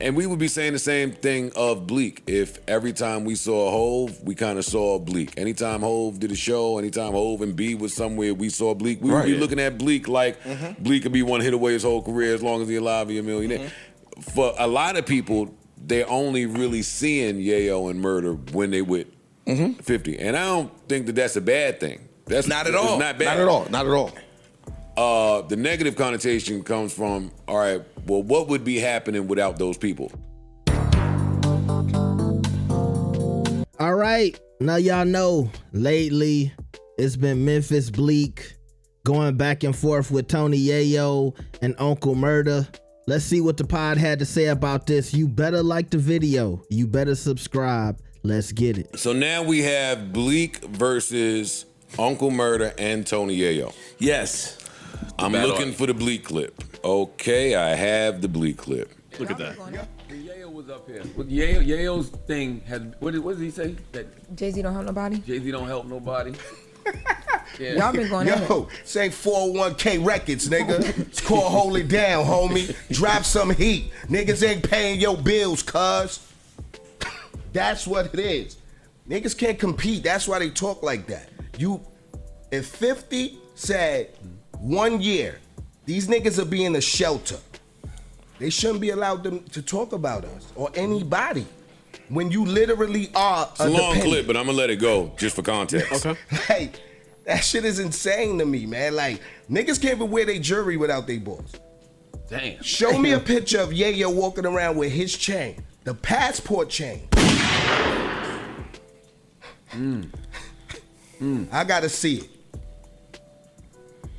And we would be saying the same thing of Bleek. If every time we saw Hove, we kind of saw Bleek. Anytime Hove did a show, anytime Hove and B was somewhere, we saw Bleek. We would be looking at Bleek like Bleek could be one hit away his whole career as long as he's alive, he's a millionaire. For a lot of people, they're only really seeing Yayo and Murda when they with 50. And I don't think that that's a bad thing. That's not at all. It's not bad. Not at all. The negative connotation comes from, all right, well, what would be happening without those people? All right, now y'all know, lately, it's been Memphis Bleek going back and forth with Tony Yayo and Uncle Murda. Let's see what the pod had to say about this. You better like the video. You better subscribe. Let's get it. So now we have Bleek versus Uncle Murda and Tony Yayo. Yes. I'm looking for the Bleek clip. Okay, I have the Bleek clip. Look at that. Yayo was up here. Yayo's thing had, what does he say? That Jay-Z don't help nobody? Jay-Z don't help nobody. Yeah. Y'all been going at it. Yo, say 401k records, nigga. It's called Hold It Down, homie. Drop some heat. Niggas ain't paying your bills, cuz. That's what it is. Niggas can't compete. That's why they talk like that. If 50 said 1 year, these niggas will be in a shelter. They shouldn't be allowed to talk about us or anybody when you literally are It's a long clip, but I'm gonna let it go just for context. Okay. Like, that shit is insane to me, man. Like, niggas can't even wear their jewelry without their boss. Damn. Show me a picture of Yayo walking around with his chain, the passport chain. I gotta see it.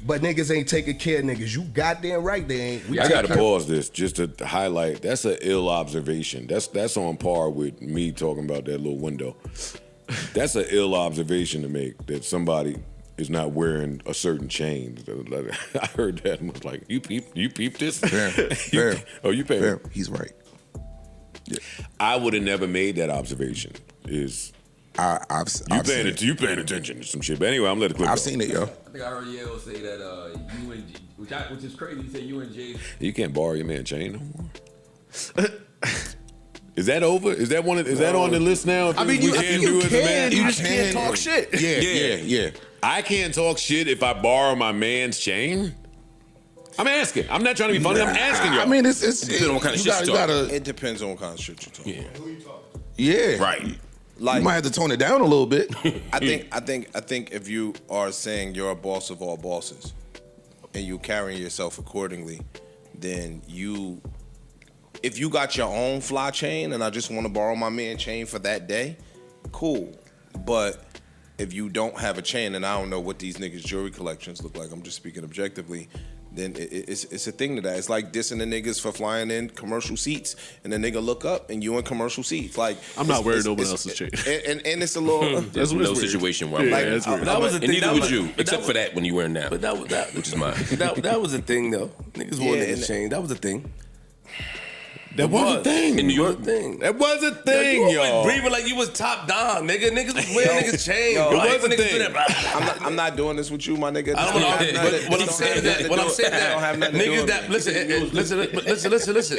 But niggas ain't taking care of niggas. You goddamn right they ain't. I gotta pause this just to highlight. That's an ill observation. That's on par with me talking about that little window. That's an ill observation to make, that somebody is not wearing a certain chain. I heard that and was like, you peep this? Fair. Oh, you pay. Fair. He's right. Yeah. I would have never made that observation. You paying attention to some shit. But anyway, I'm letting it clip. I've seen it, yo. I think I heard Yayo say that you and which is crazy. He said you and Jay. You can't borrow your man chain no more. Is that over? Is that on the list now? I mean, you can. You just can't talk shit. Yeah. I can't talk shit if I borrow my man's chain. I'm asking. I'm not trying to be funny. I'm asking you. I mean, it's depends on what kind of shit you talking. It depends on what kind of shit you're talking. Yeah. Who you talking? Yeah. Right. Like, you might have to tone it down a little bit. I think if you are saying you're a boss of all bosses and you carrying yourself accordingly, then if you got your own fly chain and I just want to borrow my man chain for that day, cool. But if you don't have a chain, and I don't know what these niggas' jewelry collections look like, I'm just speaking objectively, then it's a thing to that. It's like dissing the niggas for flying in commercial seats, and the nigga look up and you in commercial seats. Like, I'm not wearing nobody else's chain. And it's a little. There's no situation where I'm like, that was the thing. Neither would you, except for that when you wearing that. But that which is mine. that was the thing though. Niggas wore niggas chain. That was the thing. That was a thing. In New York. That was a thing, you yo. Breathing like you was top down, nigga. Niggas was wearing niggas chains. It was a thing. I'm not doing this with you, my nigga. I don't know. What I'm saying that niggas that listen.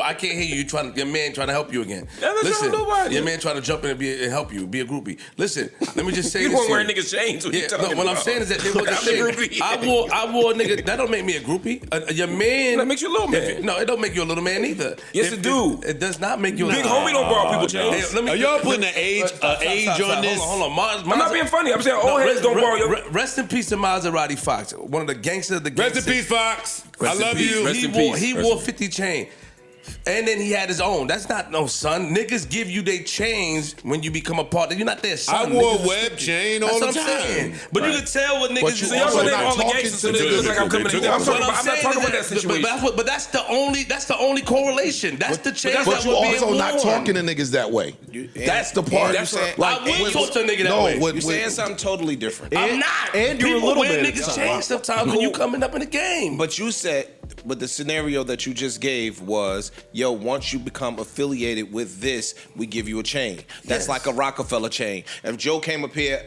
I can't hear you. Your man trying to help you again. Listen, your man trying to jump in and help you, be a groupie. Listen, let me just say this. You weren't wearing niggas chains. What I'm saying is that there was a thing. I wore nigga. That don't make me a groupie. Your man. That makes you a little man. No, it don't make you a little man either. Yes, it do. It does not make you a big homie. Don't borrow people chains. Hey, are y'all putting an age on this? Hold on. I'm not being funny. I'm saying old heads don't borrow your. Rest in peace to Maserati Fox, one of the gangsters of the gangsters. Rest in peace, Fox. I love you. He wore 50 chain. And then he had his own. That's not no son. Niggas give you their chains when you become a part. You're not their son. I wore a web chain all the time. Saying. But you can tell what niggas. So y'all name all the gangsters, so it looks like I'm coming in. I'm not talking about that situation. But that's the only correlation. That's the chains But that you were being also worn. not talking to niggas that way. That's the part. I would talk to a nigga that way. You're saying something totally different. I'm not. And you're a People little wear man. niggas chains sometimes when you coming up in the game. But you said, but the scenario that you just gave was, yo, once you become affiliated with this, we give you a chain. That's like a Rockefeller chain. If Joe came up here,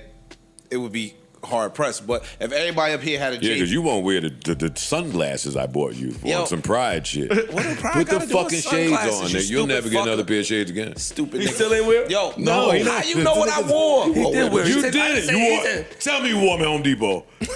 it would be hard pressed. But if everybody up here had a Yeah, because you won't wear the sunglasses I bought you on some pride shit. What did pride Put the gotta do with fucking shades sunglasses, on, you nigga. You'll never get fucker. another pair of shades again. Stupid He nigga. still ain't wear? Yo, No, he how not. you know what I wore? He did wear. You did. Tell me you wore them at Home Depot. In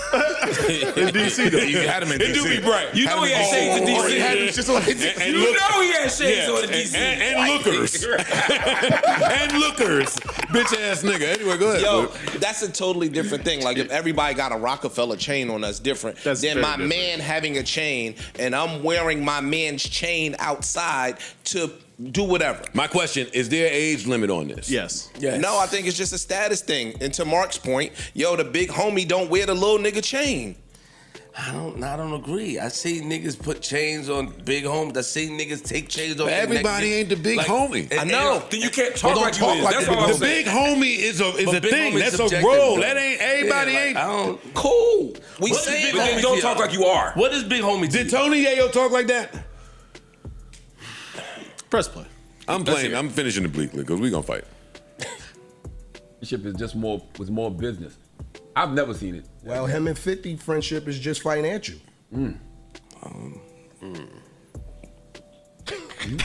DC, though. You had him in It do DC. be bright. You know he had shades in DC. He had him just on his And You look- know he had shades yeah, on in DC. and lookers. And lookers. Bitch ass nigga. Anyway, go ahead. Yo, that's a totally different thing. Like if everybody got a Rockefeller chain on, that's different. That's than very my different. man having a chain and I'm wearing my man's chain outside to do whatever. My question, is there an age limit on this? Yes. No, I think it's just a status thing. And to Mark's point, yo, the big homie don't wear the little nigga chain. I don't agree. I see niggas put chains on big homies. I see niggas take chains off. But their everybody neck. ain't the big homie. I know. Then you can't talk don't like you talk is. like That's the all I'm The saying. big homie is a But big thing. homie's That's a subjective, role. though. That ain't everybody Yeah, like, ain't. I don't. Cool. We What say is it. big But then homie don't to talk you? like you are. What is big homie to Did you? Tony Yayo talk like that? Press play. I'm playing. I'm finishing the Bleak because we gonna fight. Friendship is just was more business. I've never seen it. Well, him and 50 friendship is just financial.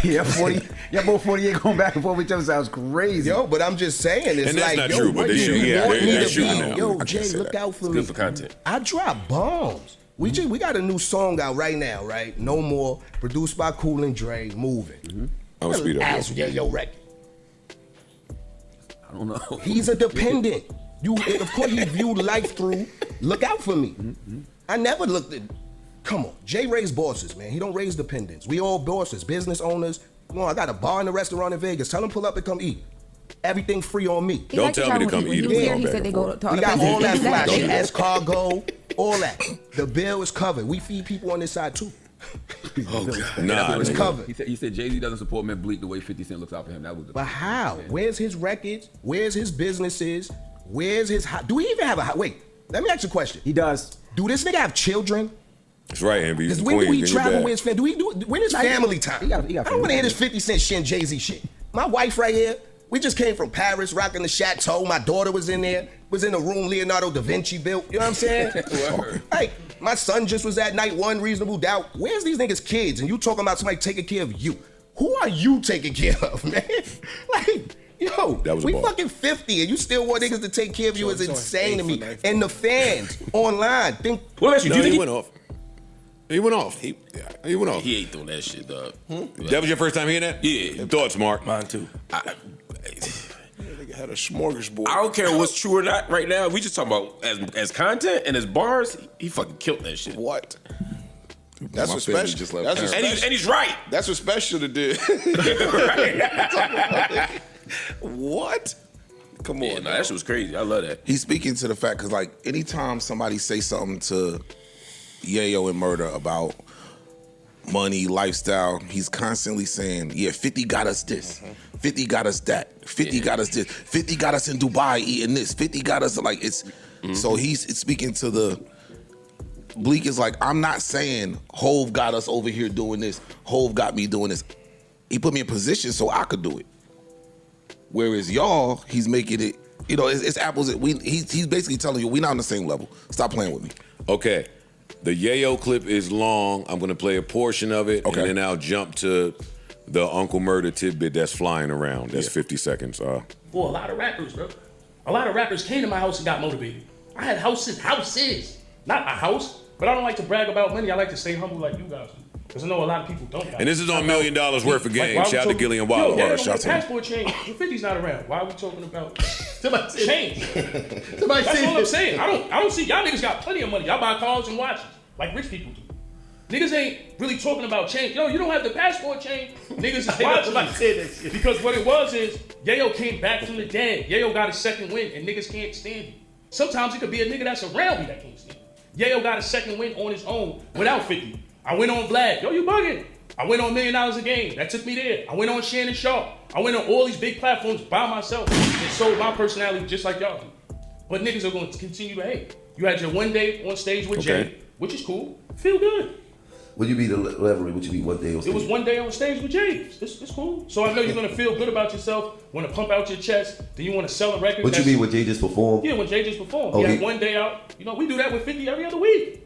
Yeah, 40. Yeah, both 48 going back and forth with each other sounds crazy. Yo, but I'm just saying, it's And that's like, not yo, true, but what they do shoot- you yeah, want they- me they're to shooting be? now. Yo, I can't Jay, say look that. out for It's me. good for content. I drop bombs. We got a new song out right now, right? No More, produced by Cool and Dre, Moving. I'm gonna speed up. Ass Yayo record. I don't know. He's a dependent. Of course, he viewed life through. Look out for me. I never looked at. Come on, Jay raised bosses, man. He don't raise dependents. We all bosses, business owners. Come on, I got a bar and a restaurant in Vegas. Tell him pull up and come eat. Everything free on me. Don't tell me to come when eat he if was we here, going he back said and they go forth. to We got all that flash, Don't do that. escargot, all that. The bill is covered. We feed people on this side too. Nah, It's nigga. covered. He said Jay-Z doesn't support Memphis Bleek the way 50 Cent looks out for him. That was the But how? Where's his records? Where's his businesses? Where's his do we even have a wait? Let me ask you a question. He does. Do this nigga have children? That's right, Envy. Because He's when do we Queens, travel then with his family? When is Nah, he- family time? he got I don't want to hear this 50 Cent shit and Jay-Z shit. My wife right here, we just came from Paris, rocking the chateau. My daughter was in there, was in the room Leonardo da Vinci built. You know what I'm saying? Like, my son just was at night one, Reasonable Doubt. Where's these niggas' kids? And you talking about somebody taking care of you. Who are you taking care of, man? Like, yo, That was a we ball. fucking 50 and you still want niggas to take care of you is insane to me. And the fans online think, Well, actually, No, do you he think went off. He went off. He went off. He ain't doing that shit, dog. That was your first time hearing that? Yeah. Thoughts, Mark? Mine too. Nigga had a smorgasbord. I don't care what's true or not right now. We just talking about as content and as bars. He fucking killed that shit. What? That's My what family special. just left That's what Paris. special. And he's right. That's what special to do. What? Come on. Yeah, no, that shit was crazy. I love that. He's speaking to the fact because, like, anytime somebody say something to Yayo and Murda about money, lifestyle, he's constantly saying, yeah, 50 got us this, 50 got us that, 50 got us this, 50 got us in Dubai eating this, 50 got us, like, it's, so he's speaking to the, Bleek is like, I'm not saying Hove got us over here doing this, Hove got me doing this. He put me in position so I could do it. Whereas y'all, he's making it, you know, it's apples. He's basically telling you, we're not on the same level. Stop playing with me. Okay. The Yayo clip is long. I'm going to play a portion of it, Okay. and then I'll jump to the Uncle Murda tidbit that's flying around. That's 50 seconds. For a lot of rappers, bro. A lot of rappers came to my house and got motivated. I had houses. Not a house, but I don't like to brag about money. I like to stay humble like you guys do. Because I know a lot of people don't got And this is on $1 million worth of game. why we Shout out to talking- Gillian Yo, Waller. yeah, Shout no, out to him. passport change. The 50's not around. Why are we talking about change? Somebody That's say all I'm saying. I don't see y'all niggas got plenty of money. Y'all buy cars and watches like rich people do. Niggas ain't really talking about change. Yo, you don't have the passport change. Niggas is watching. Because what it was is Yayo came back from the dead. Yayo got a second win and niggas can't stand you. Sometimes it could be a nigga that's around me that can't stand you. Yayo got a second win on his own without 50. I went on Vlad. Yo, you bugging. I went on $1 Million a Game. That took me there. I went on Shannon Sharp. I went on all these big platforms by myself and sold my personality just like y'all do. But niggas are going to continue to hate. You had your one day on stage with Jay, which is cool. Feel good. Would you be the level? Would you be what day on stage? It was one day on stage with James. It's cool. So I know you're gonna feel good about yourself. Want to pump out your chest. Then you want to sell a record. What you mean when Jay just performed? Yeah, when Jay just performed. Oh, he had one day out. You know, we do that with 50 every other week.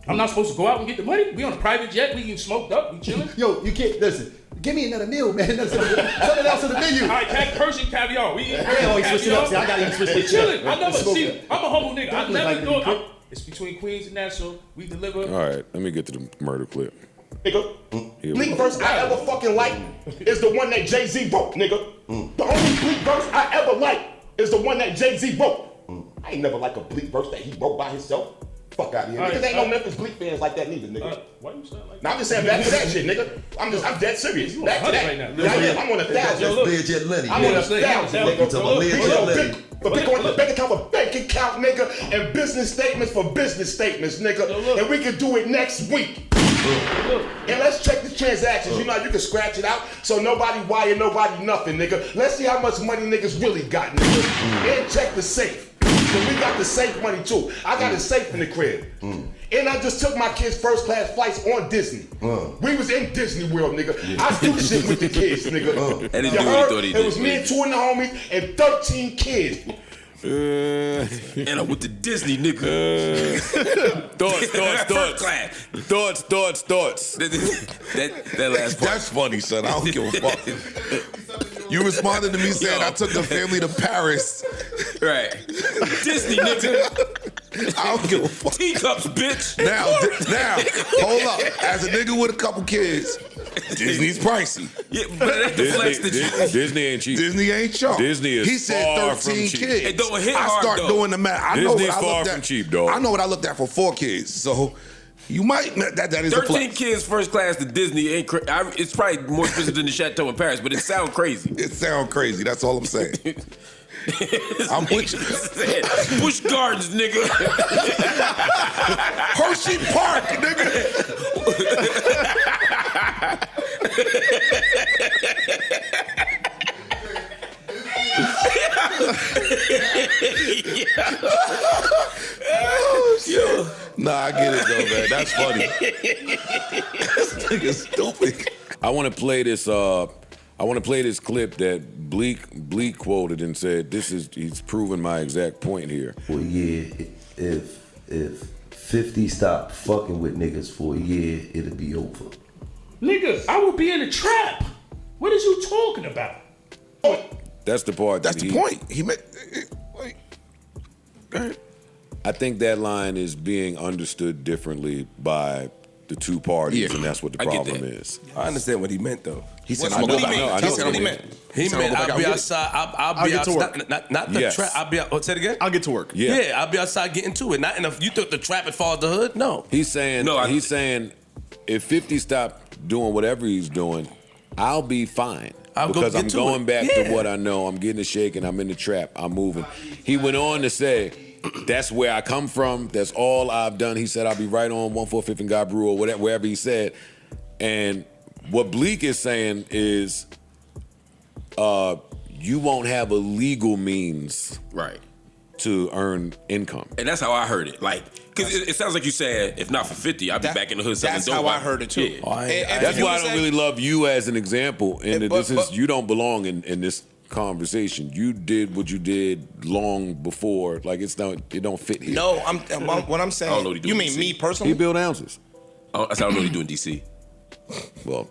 I'm not supposed to go out and get the money. We on a private jet. We getting smoked up. We chilling. Yo, you can't listen. Give me another meal, man. Something else on the menu. All right, Persian caviar. We eat Persian caviar. See, I gotta switch it. Chilling. I never see. I'm a humble nigga. I never thought. It's between Queens and Nassau. We deliver. All right, let me get to the murder clip. Nigga, Bleek verse I ever fucking like is the one that Jay-Z wrote, nigga. The only Bleek verse I ever like is the one that Jay-Z wrote. I ain't never like a Bleek verse that he wrote by himself. Fuck out of here. Niggas ain't no Memphis Bleek fans like that neither, nigga. Why you sound like Now I'm just saying back to that shit, nigga. I'm dead serious. You Back to that. right now. Yeah, I'm on 1,000. Legit Lenny. I'm on 1,000, nigga. You talking about legit Lenny. For bank account for bank account, nigga, and business statements for business statements, nigga. And we can do it next week. And let's check the transactions. You know how you can scratch it out so nobody wire nobody nothing, nigga. Let's see how much money niggas really got, nigga. And check the safe. So we got the safe money too. I got a safe in the crib. And I just took my kids first class flights on Disney. We was in Disney World, nigga. I do shit with the kids, nigga. And he do what he thought he did. It was me and 2 of the homies and 13 kids. And I'm with the Disney nigga. Thoughts. That last part. That's funny, son. I don't give a fuck. You responded to me saying I took the family to Paris. Right. Disney nigga. I don't give a fuck. Teacups, bitch. Now, hold up. As a nigga with a couple kids, Disney's pricey. Yeah, but that deflects the Disney ain't cheap. Disney ain't cheap. Disney is He said far 13 from cheap. kids. It don't hit I hard, start though. doing the math. I know Disney's what I far looked from at. cheap, dog. I know what I looked at for 4 kids. So you might that is a 13 flex. kids first class to Disney ain't it's probably more expensive than the Chateau in Paris, but it sounds crazy. It sounds crazy. That's all I'm saying. I'm with you. Busch Gardens, nigga. Hershey Park, nigga. Nah, I get it though, man. That's funny. This nigga's stupid. I want to play this. I want to play this clip that Bleek quoted and said, he's proving my exact point here. Well, yeah, if 50 stopped fucking with niggas for a year, it'll be over. Nigga, I would be in a trap. What is you talking about? That's the part. That's the point. He made. Go ahead. I think that line is being understood differently by the two parties, and that's what the problem is. I understand what he meant, though. He said, What do you mean? He said what he meant. He meant I'll be outside. I'll be outside. Not the trap. I'll be out. Say it again. I'll get to work. Yeah, I'll be outside getting to it. Not enough. You took the trap and fall the hood? No. He's saying. He's saying if 50 stopped doing whatever he's doing, I'll be fine. Because I'm going back to what I know. I'm getting a shake and I'm in the trap. I'm moving. He went on to say, that's where I come from. That's all I've done. He said, I'll be right on 145th and God Brew or whatever, wherever he said. And what Bleek is saying is you won't have a legal means to earn income. And that's how I heard it. Like, because it sounds like you said, if not for 50, I'd be back in the hood selling dope. That's how I heard it too. Yeah. That's why I don't really love you as an example. And you don't belong in this conversation. You did what you did long before. Like it don't fit here. No, what I'm saying. I don't know what he do you in mean DC. me personally? He build houses. I don't know what he do in DC. Well,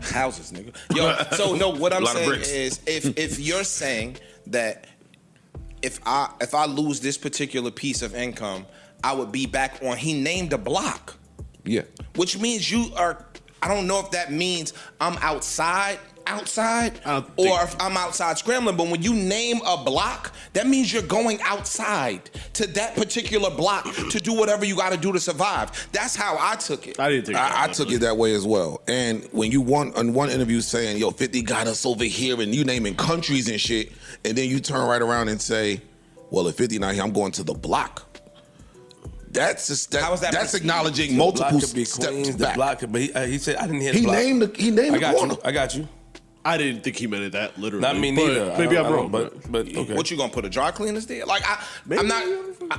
houses, nigga. Yo, so no, what I'm saying bricks. is if you're saying that if I lose this particular piece of income, I would be back on. He named a block. Yeah. Which means you are. I don't know if that means I'm outside, or if I'm outside scrambling. But when you name a block, that means you're going outside to that particular block to do whatever you got to do to survive. That's how I took it. I didn't take it. I took it that way as well. And when you on one interview saying, yo, 50 got us over here and you naming countries and shit, and then you turn right around and say, well, if 50 not here, I'm going to the block. That's acknowledging multiple steps back. The block, but he said I didn't hear the He block. named the corner. I got you. I didn't think he meant it that literally. Not me neither. Maybe I'm wrong. But okay. What you gonna put a dry cleaners there? Like I'm not.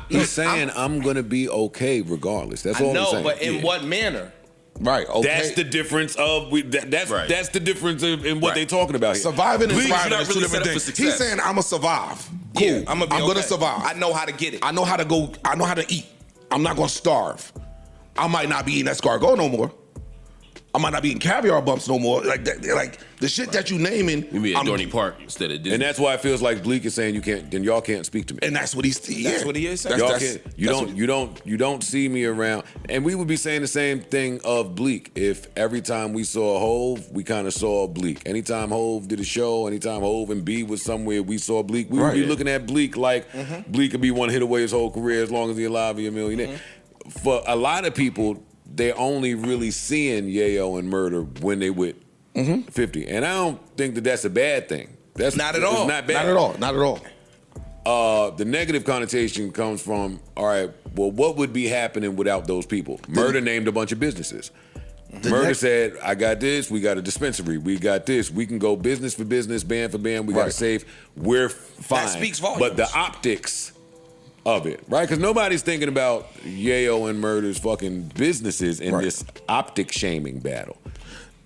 He's saying I'm gonna be okay regardless. That's all he's saying. But in what manner? Right. Okay. That's the difference of that's the difference in what they're talking about here. Surviving and Bleek's thriving not is two really different set up for things. success. He's saying I'm gonna survive. Cool. Yeah, I'm gonna survive. I know how to get it. I know how to go. I know how to eat. I'm not gonna starve. I might not be eating escargot no more. I might not be eating caviar bumps no more. Like that, like the shit that you naming. You mean at Dorney Park instead of Disney. And that's why it feels like Bleek is saying you can't. Then y'all can't speak to me. And that's what he's. That's what he is saying. Y'all can't. You don't see me around. And we would be saying the same thing of Bleek if every time we saw Hove, we kind of saw Bleek. Anytime Hove did a show, anytime Hove and B was somewhere, we saw Bleek. We would be looking at Bleek like Bleek could be one hit away his whole career as long as he's alive and a millionaire. For a lot of people, they're only really seeing Yayo and Murda when they with 50. And I don't think that that's a bad thing. That's not at all. It's not bad. Not at all. Not at all. The negative connotation comes from, all right, well, what would be happening without those people? Murda named a bunch of businesses. Murda said, I got this, we got a dispensary, we got this, we can go business for business, band for band, we got a safe, we're fine. That speaks volumes. But the optics of it, right? Because nobody's thinking about Yayo and Murda's fucking businesses in this optic shaming battle.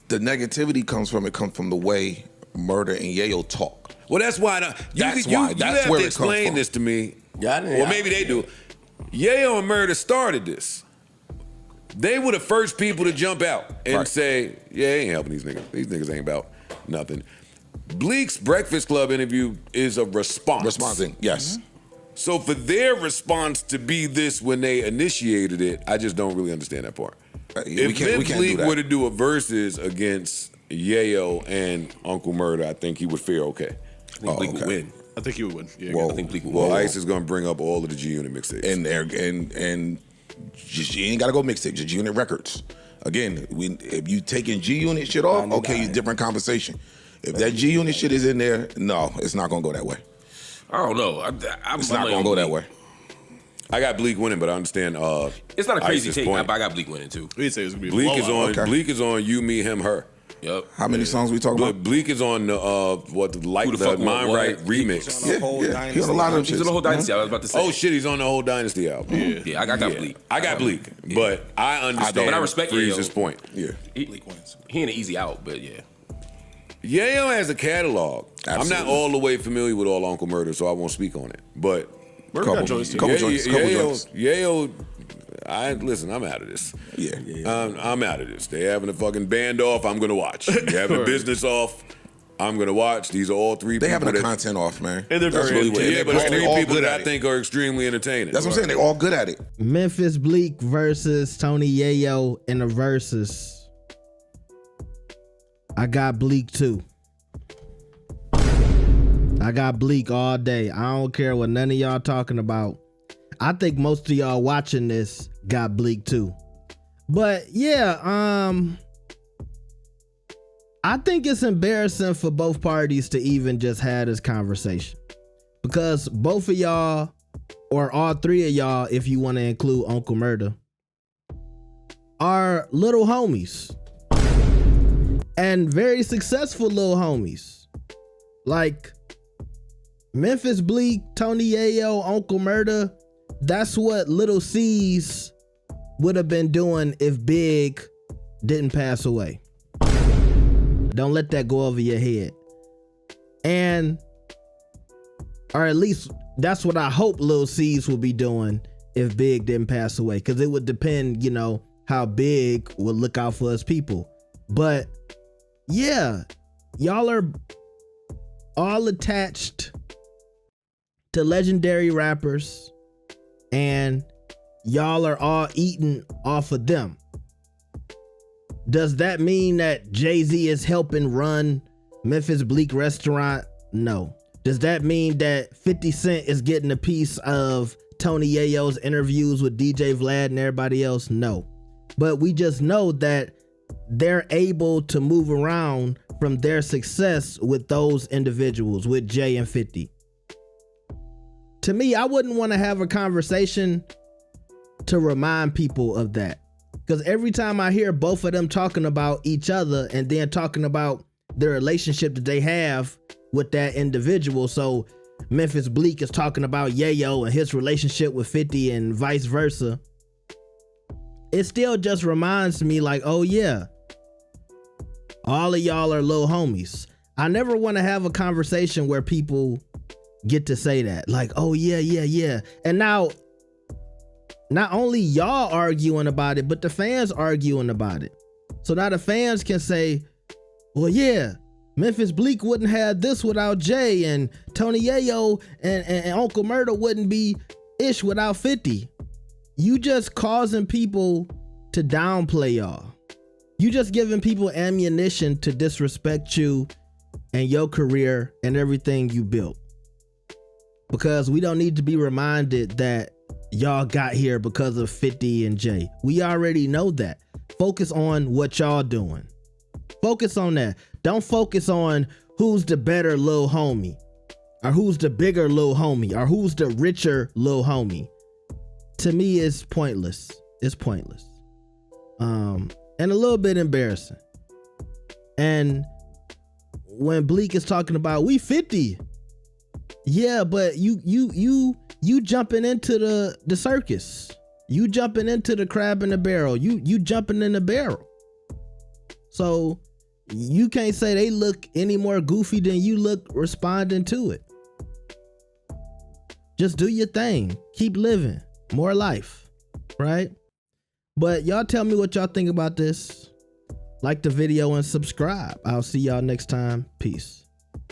The negativity comes from the way Murda and Yayo talk. Well, that's why. You That's have where to it comes explain from. this to me. Or maybe they do. Yayo and Murda started this. They were the first people to jump out and say, yeah, ain't helping these niggas. These niggas ain't about nothing. Bleek's Breakfast Club interview is a response. Responding, yes. So for their response to be this when they initiated it, I just don't really understand that part. If Bleek were to do a versus against Yayo and Uncle Murda, I think he would fare okay. I think Bleek would win. I think he would win. Yeah, Well, I think Bleek would win. Ice is going to bring up all of the G Unit mixtapes. And just, you ain't got to go mixtape, just G Unit records. Again, if you taking G Unit shit off, okay, different conversation. If that G Unit shit is in there, no, it's not going to go that way. I don't know. It's not going to go that way. I got Bleek winning, but I understand. It's not a crazy Ice's take, point. but I got Bleek winning too. We'd say it's gonna be Bleek is on. Bleek is on. You, me, him, her. Yep. How many songs we talking about? Bleek is on the Mind Right remix. He's on a lot of them. He's on the whole Dynasty. I was about to say. Oh shit, he's on the whole Dynasty album. Yeah, I got Bleek. I got Bleek, but I understand. But I respect Freeze's Yayo. point. Yeah, Bleek wins. He ain't an easy out, but yeah. Yayo has a catalog. I'm not all the way familiar with all Uncle Murda, so I won't speak on it. But couple joints. Yayo, I'm out of this. Yeah. I'm out of this. They having a fucking band off, I'm gonna watch. They having a business off, I'm gonna watch. These are all three They people having a content off, man. And they're That's very really what it is. Yeah, but it's They're three all people good that at I it. think are extremely entertaining. That's what I'm saying. They're all good at it. Memphis Bleek versus Tony Yayo in the versus. I got Bleek too. I got Bleek all day. I don't care what none of y'all talking about. I think most of y'all watching this got Bleek too. But yeah, I think it's embarrassing for both parties to even just have this conversation. Because both of y'all, or all three of y'all, if you want to include Uncle Murda, are little homies. And very successful little homies. Like Memphis Bleek, Tony Yayo, Uncle Murda, that's what Little C's would have been doing if Big didn't pass away. Don't let that go over your head. And, or at least that's what I hope Lil C's will be doing if Big didn't pass away. Because it would depend, how Big would look out for his people. But yeah, y'all are all attached to legendary rappers, and y'all are all eating off of them. Does that mean that Jay-Z is helping run Memphis Bleek restaurant? No. Does that mean that 50 Cent is getting a piece of Tony Yayo's interviews with DJ Vlad and everybody else? No. But we just know that they're able to move around from their success with those individuals, with Jay and 50. To me, I wouldn't want to have a conversation to remind people of that. Because every time I hear both of them talking about each other and then talking about the relationship that they have with that individual. So Memphis Bleek is talking about Yayo and his relationship with 50 and vice versa. It still just reminds me like, oh yeah, all of y'all are little homies. I never want to have a conversation where people get to say that. Like, oh yeah. And now, not only y'all arguing about it, but the fans arguing about it. So now the fans can say, well, yeah, Memphis Bleek wouldn't have this without Jay, and Tony Yayo and Uncle Murda wouldn't be ish without 50. You just causing people to downplay y'all. You just giving people ammunition to disrespect you and your career and everything you built. Because we don't need to be reminded that y'all got here because of 50 and Jay. We already know that. Focus on what y'all doing. Focus on that. Don't focus on who's the better little homie, or who's the bigger little homie, or who's the richer little homie. To me, it's pointless. It's pointless. And a little bit embarrassing. And when Bleek is talking about we 50, yeah, but you jumping into the circus. You jumping into the crab in the barrel. You jumping in the barrel. So you can't say they look any more goofy than you look responding to it. Just do your thing. Keep living. More life. Right? But y'all tell me what y'all think about this. Like the video and subscribe. I'll see y'all next time. Peace.